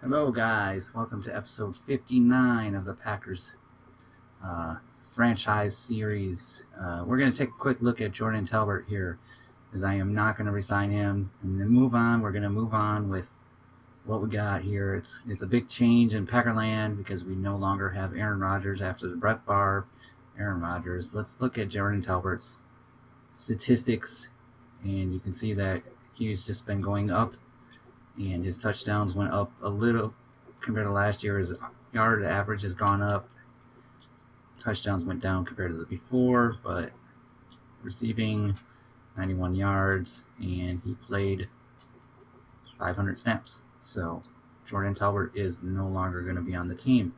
Hello, guys. Welcome to episode 59 of the Packers franchise series. We're going to take a quick look at Jordan Talbot here, as I am not going to resign him. And then move on. We're going to move on with what we got here. It's a big change in Packerland because we no longer have Aaron Rodgers after the Brett Favre, Aaron Rodgers. Let's look at Jordan Talbot's statistics, and you can see that he's just been going up. And his touchdowns went up a little compared to last year. His yard average has gone up. Touchdowns went down compared to the before, but receiving 91 yards, and he played 500 snaps. So Jordan Talbot is no longer going to be on the team.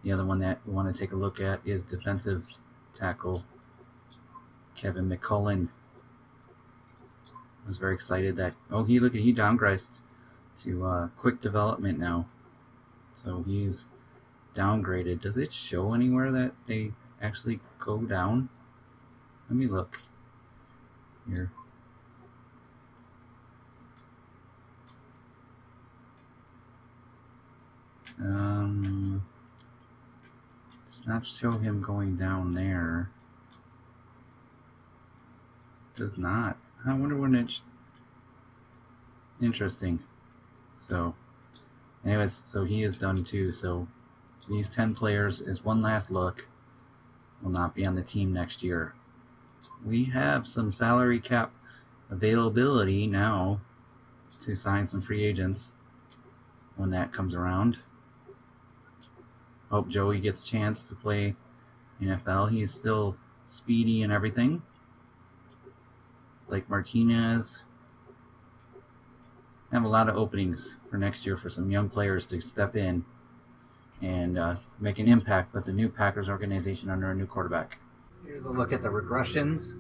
The other one that we want to take a look at is defensive tackle Kevin McCullen. I was very excited that he downgraded to quick development now. So he's downgraded. Does it show anywhere that they actually go down? Let me look here. Does not show him going down there. Does not. I wonder when it's interesting. So, anyways, so he is done too. So, these 10 players is one last look. Will not be on the team next year. We have some salary cap availability now to sign some free agents when that comes around. Hope Joey gets a chance to play NFL. He's still speedy and everything. Like Martinez. I have a lot of openings for next year for some young players to step in and make an impact with the new Packers organization under a new quarterback. Here's a look at the regressions.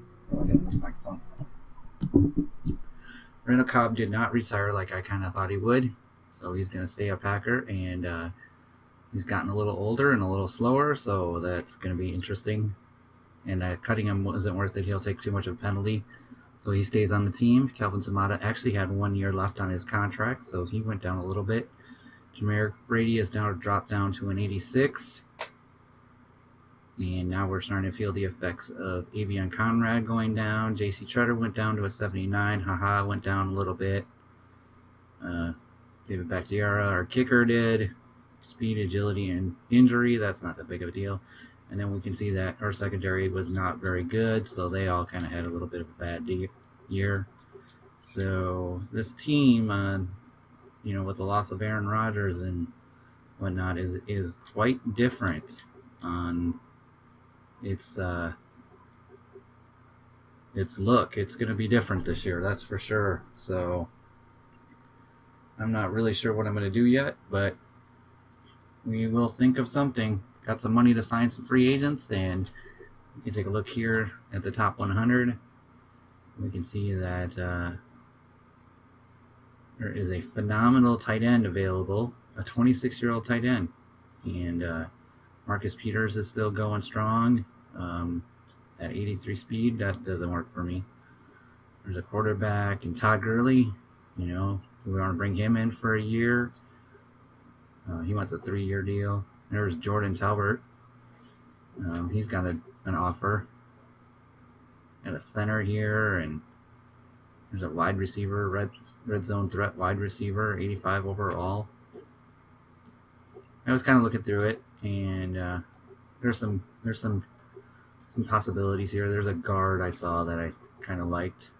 Randall Cobb did not retire like I kind of thought he would, so he's going to stay a Packer, and he's gotten a little older and a little slower, so that's going to be interesting. And cutting him isn't worth it. He'll take too much of a penalty. So he stays on the team. Calvin Samata actually had 1 year left on his contract, so he went down a little bit. Jameer Brady is now dropped down to an 86. And now we're starting to feel the effects of Avion Conrad going down. J.C. Tretter went down to a 79. Haha went down a little bit. David Bakhtiara, our kicker, did. Speed, agility, and injury. That's not that big of a deal. And then we can see that our secondary was not very good, so they all kind of had a little bit of a bad year. So this team, with the loss of Aaron Rodgers and whatnot, is quite different on its look. It's going to be different this year, that's for sure. So I'm not really sure what I'm going to do yet, but we will think of something. Got some money to sign some free agents, and you can take a look here at the top 100. We can see that there is a phenomenal tight end available, a 26-year-old tight end. And Marcus Peters is still going strong at 83 speed. That doesn't work for me. There's a quarterback, and Todd Gurley, do we want to bring him in for a year? He wants a 3-year deal. There's Jordan Talbot. He's got an offer. Got a center here, and there's a wide receiver, red zone threat wide receiver, 85 overall. I was kind of looking through it, and there's some possibilities here. There's a guard I saw that I kind of liked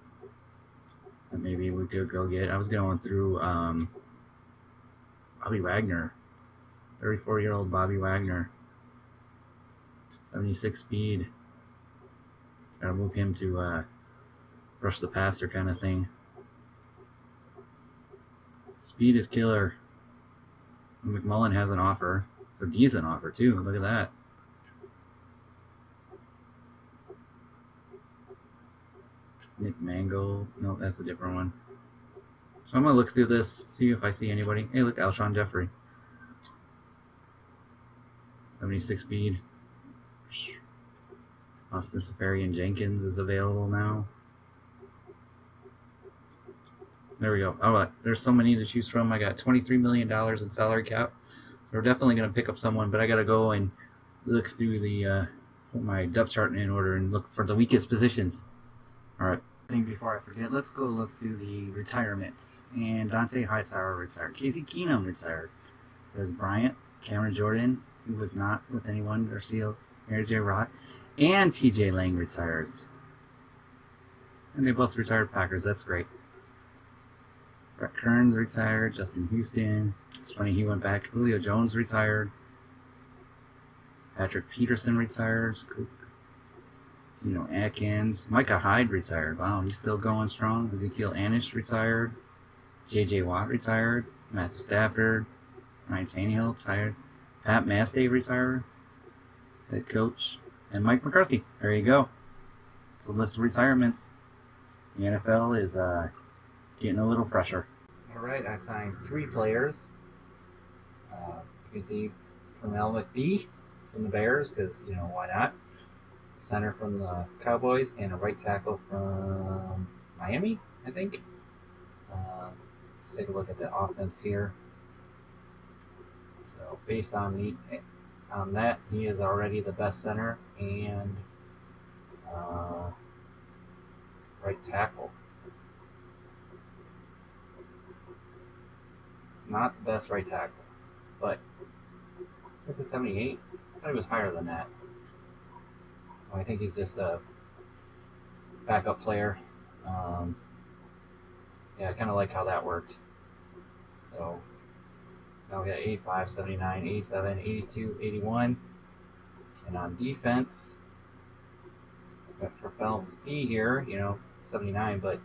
that maybe we could go get. I was going through Bobby Wagner. 34-year-old Bobby Wagner, 76 speed. Gotta move him to rush the passer kind of thing. Speed is killer. McMullen has an offer. It's a decent offer too. Look at that. Nick Mangold. No, that's a different one. So I'm gonna look through this, see if I see anybody. Hey, look, Alshon Jeffrey. 76 speed. Austin Safarian Jenkins is available now. There we go. Oh, there's so many to choose from. I got $23 million in salary cap. So we're definitely going to pick up someone, but I got to go and look through the put my depth chart in order and look for the weakest positions. All right. I think before I forget, let's go look through the retirements. And Dante Hightower retired. Casey Keenum retired. Des Bryant, Cameron Jordan, who was not with anyone, or Seal, Mary J. Rock, and TJ Lang retires. And they both retired Packers. That's great. Brett Kearns retired. Justin Houston. It's funny he went back. Julio Jones retired. Patrick Peterson retired. Atkins. Micah Hyde retired. Wow, he's still going strong. Ezekiel Anish retired. J.J. Watt retired. Matthew Stafford. Ryan Tannehill retired. Pat Mastay retired. Head coach. And Mike McCarthy. There you go. It's a list of retirements. The NFL is getting a little fresher. All right, I signed 3 players. You can see Pernell McPhee from the Bears, because, why not? A center from the Cowboys, and a right tackle from Miami, I think. Let's take a look at the offense here. So, based on that, he is already the best center and right tackle. Not the best right tackle, but this is 78. I thought he was higher than that. I think he's just a backup player. Yeah, I kind of like how that worked. So now we got 85, 79, 87, 82, 81. And on defense, we've got Pernell McPhee here, 79, but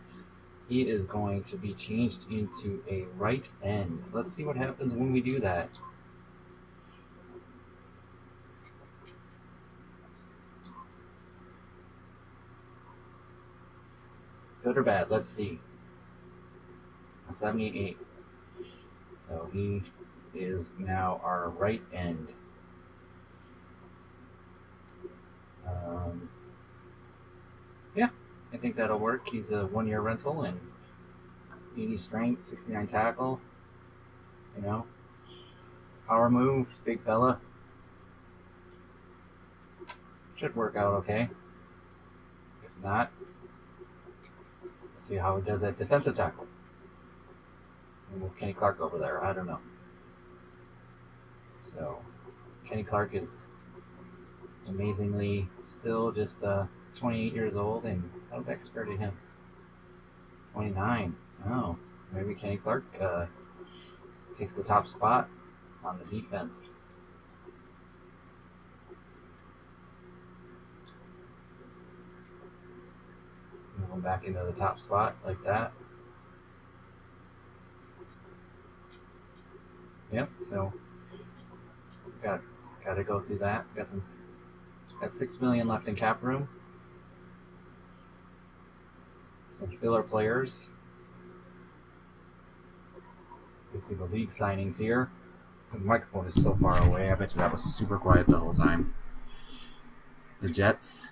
he is going to be changed into a right end. Let's see what happens when we do that. Good or bad? Let's see. A 78. So he is now our right end. Yeah, I think that'll work. He's a 1-year rental and 80 strength, 69 tackle. Power move, big fella. Should work out okay. If not, we'll see how he does at defensive tackle. And move Kenny Clark over there. I don't know. So, Kenny Clark is amazingly still just 28 years old, and how does that compare to him? 29. Oh, maybe Kenny Clark takes the top spot on the defense. Move him back into the top spot like that. Yep. So got to go through that. Got $6 million left in cap room. Some filler players. Let's see the league signings here. The microphone is so far away. I bet you that was super quiet the whole time. The Jets.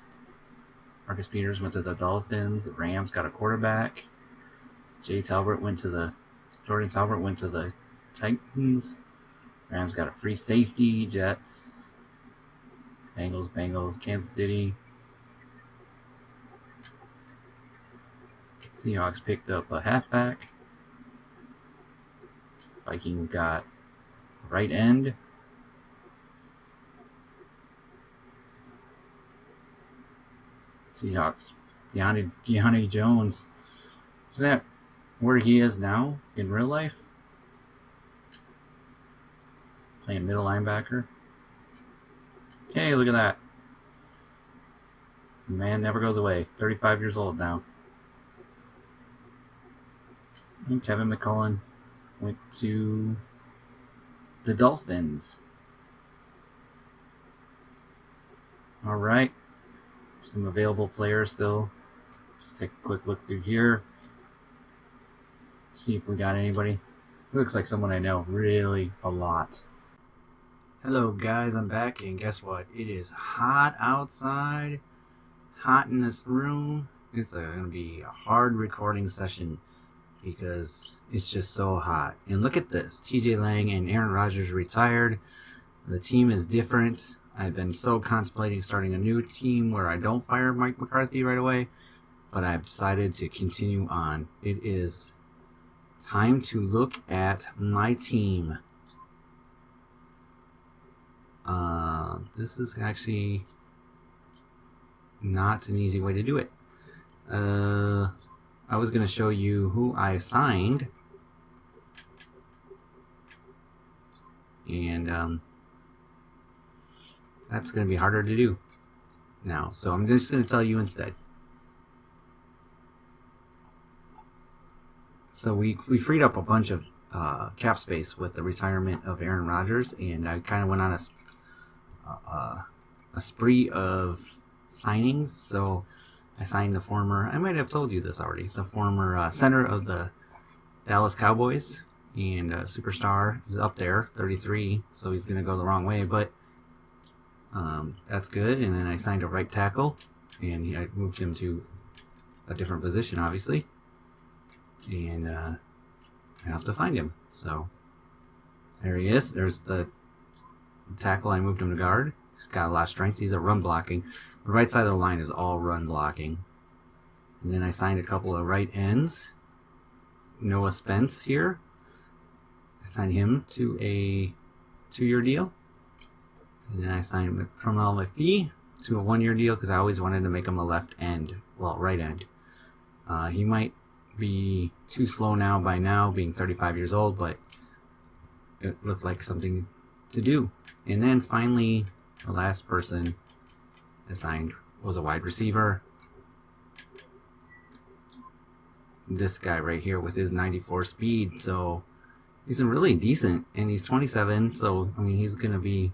Marcus Peters went to the Dolphins. The Rams got a quarterback. Jordan Talbot went to the Titans. Rams got a free safety. Jets. Bengals. Kansas City. Seahawks picked up a halfback. Vikings got right end. Seahawks. Deontay Jones. Isn't that where he is now in real life? Playing middle linebacker. Hey, look at that. The man never goes away. 35 years old now. And Kevin McCullen went to the Dolphins. All right. Some available players still. Just take a quick look through here. See if we got anybody. Looks like someone I know really a lot. Hello guys, I'm back, and guess what? It is hot outside. Hot in this room. It's going to be a hard recording session. because it's just so hot. And look at this. TJ Lang and Aaron Rodgers retired. The team is different. I've been so contemplating starting a new team where I don't fire Mike McCarthy right away, but I've decided to continue on. It is time to look at my team. This is actually not an easy way to do it. I was going to show you who I signed, and that's going to be harder to do now, so I'm just going to tell you instead. So we freed up a bunch of cap space with the retirement of Aaron Rodgers, and I kind of went on a spree of signings. So I signed the former, I might have told you this already, the former center of the Dallas Cowboys, and superstar is up there, 33, so he's going to go the wrong way, but that's good. And then I signed a right tackle, and I moved him to a different position, obviously, and I have to find him. So there he is. There's the tackle. I moved him to guard. He's got a lot of strength. He's a run blocking. The right side of the line is all run blocking. And then I signed a couple of right ends. Noah Spence here. I signed him to a 2-year deal. And then I signed Carmel McPhee to a 1-year deal because I always wanted to make him a left end, well, right end. He might be too slow now by now, being 35 years old, but it looked like something to do. And then finally, the last person I signed was a wide receiver. This guy right here with his 94 speed, so he's really decent, and he's 27, so I mean he's gonna be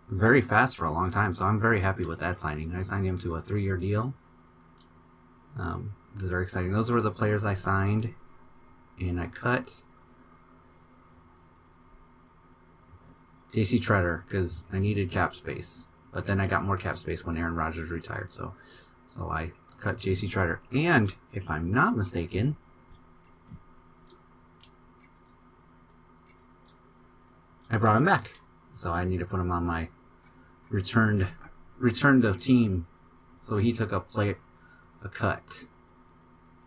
very fast for a long time, so I'm very happy with that signing. I signed him to a 3-year deal. This is very exciting. Those were the players I signed, and I cut JC Treader because I needed cap space, but then I got more cap space when Aaron Rodgers retired, so I cut JC Treader. And if I'm not mistaken, I brought him back, so I need to put him on my returned of team. So he took a cut.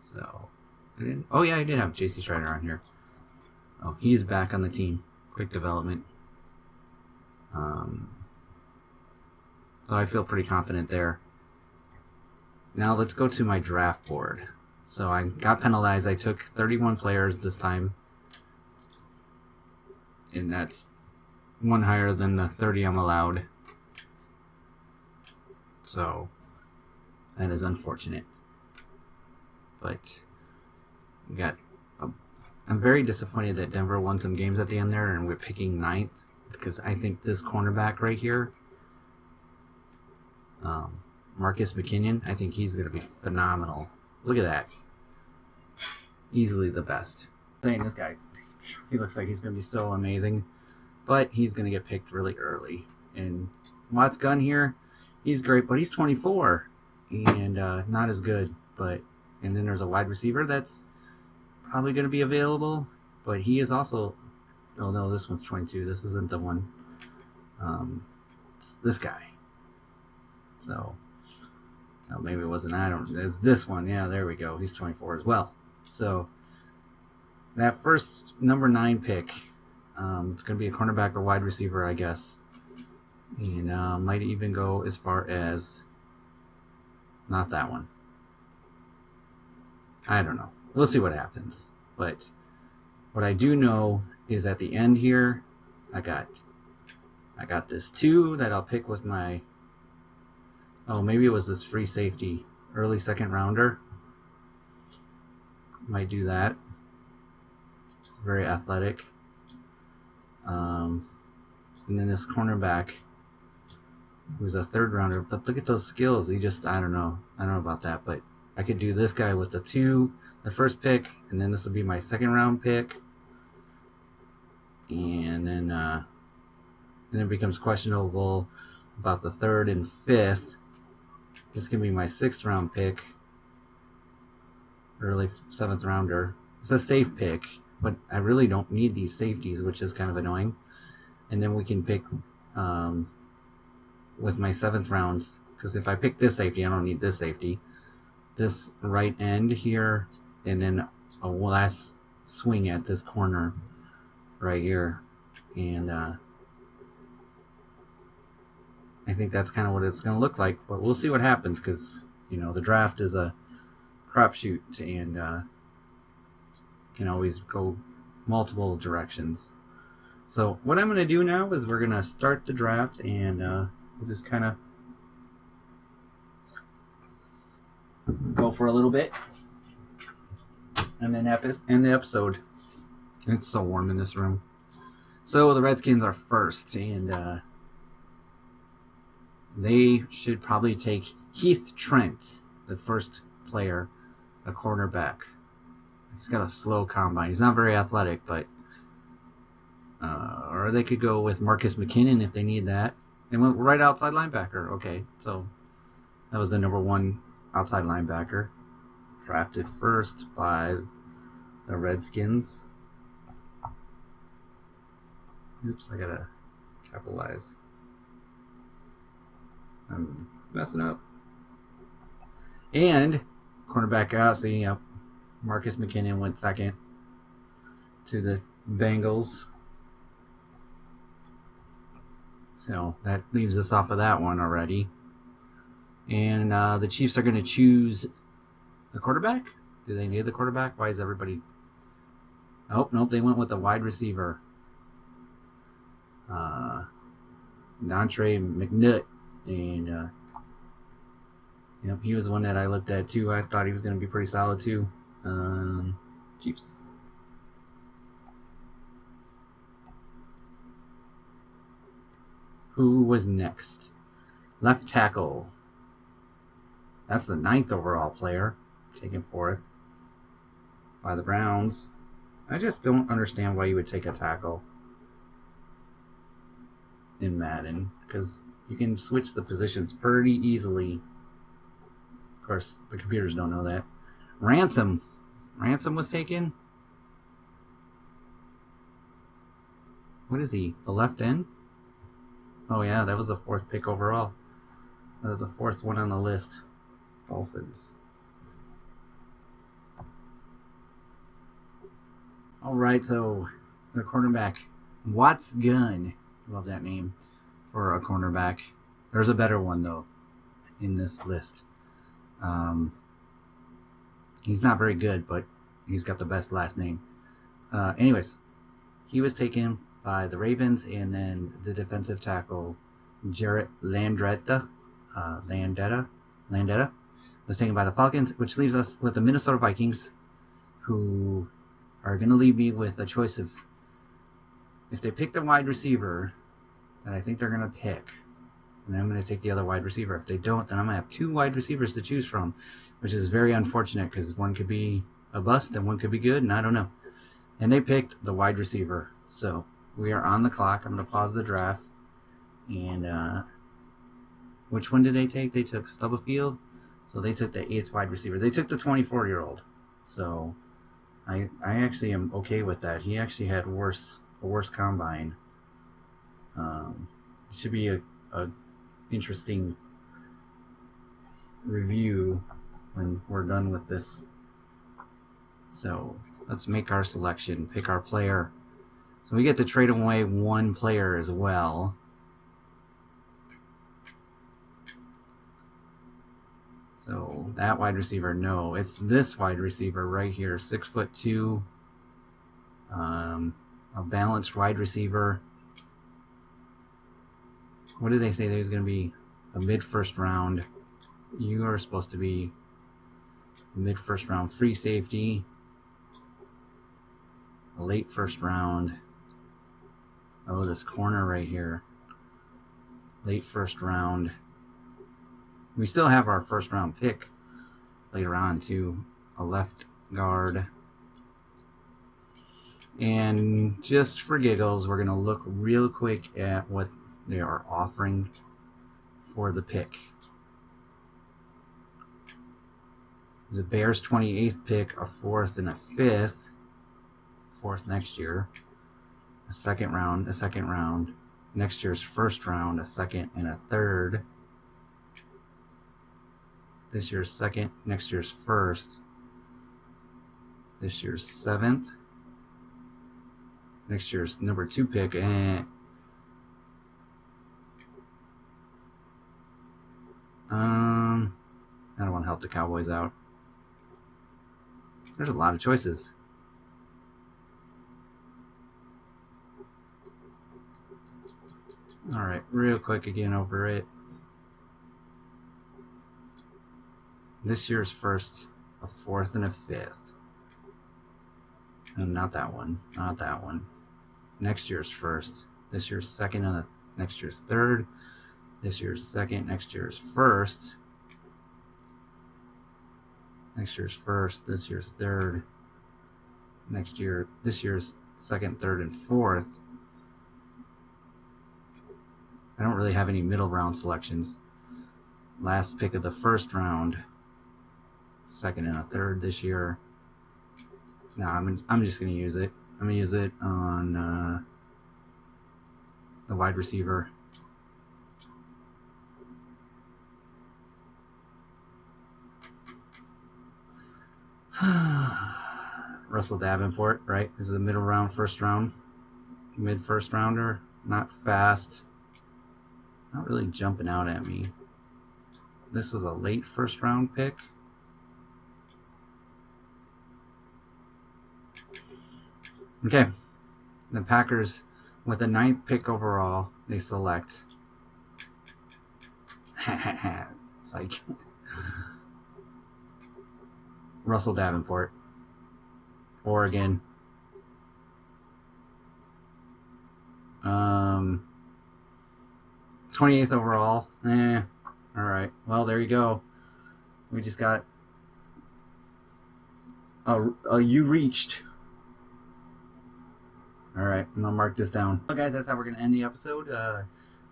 So I did have JC Treader on here. Oh, he's back on the team. Quick development. So I feel pretty confident there. Now let's go to my draft board. So I got penalized. I took 31 players this time, and that's one higher than the 30 I'm allowed. So that is unfortunate. But I'm very disappointed that Denver won some games at the end there, and we're picking 9th, because I think this cornerback right here, Marcus McKinnon, I think he's going to be phenomenal. Look at that. Easily the best. Saying this guy, he looks like he's going to be so amazing, but he's going to get picked really early. And Watts Gunn here, he's great, but he's 24 and not as good. And then there's a wide receiver that's probably going to be available, but he is also, oh no, this one's 22. This isn't the one. It's this guy. So, oh, maybe it wasn't. It's this one. Yeah, there we go. He's 24 as well. So that first number 9 pick, it's going to be a cornerback or wide receiver, I guess. And might even go as far as not that one. I don't know. We'll see what happens. But what I do know is at the end here, I got this 2 that I'll pick with my, oh, maybe it was this free safety, early 2nd rounder. Might do that. Very athletic. And then this cornerback, who's a 3rd rounder, but look at those skills. I don't know about that, but I could do this guy with the 1st pick, and then this will be my 2nd round pick, and then it becomes questionable about the 3rd and 5th. This can be my 6th round pick, early 7th rounder. It's a safe pick, but I really don't need these safeties, which is kind of annoying. And then we can pick with my 7th rounds, because if I pick this safety, I don't need this safety. This right end here, and then a last swing at this corner right here. And I think that's kind of what it's going to look like, but we'll see what happens, because, you know, the draft is a crapshoot and can always go multiple directions. So what I'm going to do now is we're going to start the draft, and we'll just kind of go for a little bit and then end the episode. It's so warm in this room. So the Redskins are first, and they should probably take Heath Trent, the first player, a cornerback. He's got a slow combine. He's not very athletic, but or they could go with Marcus McKinnon if they need that. They went right outside linebacker. Okay, so that was the number 1 outside linebacker, drafted first by the Redskins. Oops, I gotta capitalize. I'm messing up. And cornerback out, so yep, Marcus McKinnon went second to the Bengals. So that leaves us off of that one already. And the Chiefs are going to choose the quarterback. Do they need the quarterback? Why is everybody... Oh, nope, they went with the wide receiver. Dontre McNutt. And yep, he was the one that I looked at too. I thought he was going to be pretty solid too. Chiefs. Who was next? Left tackle. That's the 9th overall player, taken 4th by the Browns. I just don't understand why you would take a tackle in Madden, because you can switch the positions pretty easily. Of course, the computers don't know that. Ransom was taken. What is he? The left end? Oh yeah, that was the 4th pick overall. That was the 4th one on the list. Dolphins. Alright, so the cornerback. Watts Gunn. Love that name for a cornerback. There's a better one though in this list. He's not very good, but he's got the best last name. Anyways, he was taken by the Ravens, and then the defensive tackle Jarrett Landetta was taken by the Falcons, which leaves us with the Minnesota Vikings, who are going to leave me with a choice of, if they pick the wide receiver that I think they're going to pick, and I'm going to take the other wide receiver. If they don't, then I'm going to have 2 wide receivers to choose from, which is very unfortunate, because one could be a bust and one could be good, and I don't know. And they picked the wide receiver. So we are on the clock. I'm going to pause the draft. And which one did they take? They took Stubblefield. So they took the 8th wide receiver. They took the 24-year-old. So I actually am okay with that. He actually had a worse combine. It should be a interesting review when we're done with this. So let's make our selection, pick our player. So we get to trade away 1 player as well. So that wide receiver, no, it's this wide receiver right here, 6'2", a balanced wide receiver. What did they say? There's going to be a mid-first round. You are supposed to be a mid-first round free safety, a late first round. Oh, this corner right here, late first round. We still have our first round pick later on too, a left guard. And just for giggles, we're going to look real quick at what they are offering for the pick. The Bears 28th pick, a 4th and a 5th. 4th next year. A second round. Next year's first round, a 2nd and a 3rd. This year's 2nd, next year's 1st. This year's 7th. Next year's number 2 pick, and I don't want to help the Cowboys out. There's a lot of choices. All right, real quick again over it. This year's first, a 4th and a 5th. And not that one. Not that one. Next year's first. This year's 2nd and next year's 3rd. This year's 2nd. Next year's 1st. Next year's 1st. This year's 3rd. This year's 2nd, 3rd, and 4th. I don't really have any middle round selections. Last pick of the first round. 2nd and a 3rd this year. No, I'm just gonna use it. I'm gonna use it on the wide receiver. Russell Davenport, right? This is a middle round, first round, mid first rounder. Not fast. Not really jumping out at me. This was a late first round pick. Okay, the Packers, with the 9th pick overall, they select. It's like Russell Davenport, Oregon. 28th overall. All right. Well, there you go. We just got you reached. All right, I'm gonna mark this down. Well, guys, that's how we're gonna end the episode.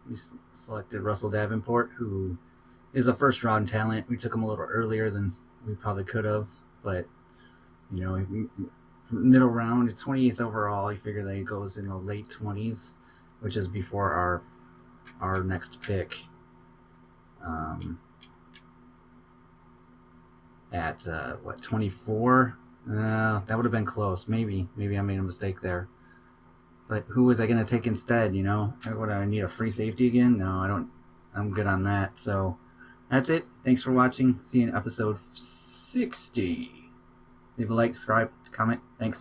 We selected Russell Davenport, who is a first-round talent. We took him a little earlier than we probably could have, but you know, middle round, 28th overall. You figure that he goes in the late 20s, which is before our next pick. At what, 24? That would have been close. Maybe I made a mistake there. But who was I going to take instead, you know? Would I need a free safety again? No, I don't. I'm good on that. So that's it. Thanks for watching. See you in episode 60. Leave a like, subscribe, comment. Thanks.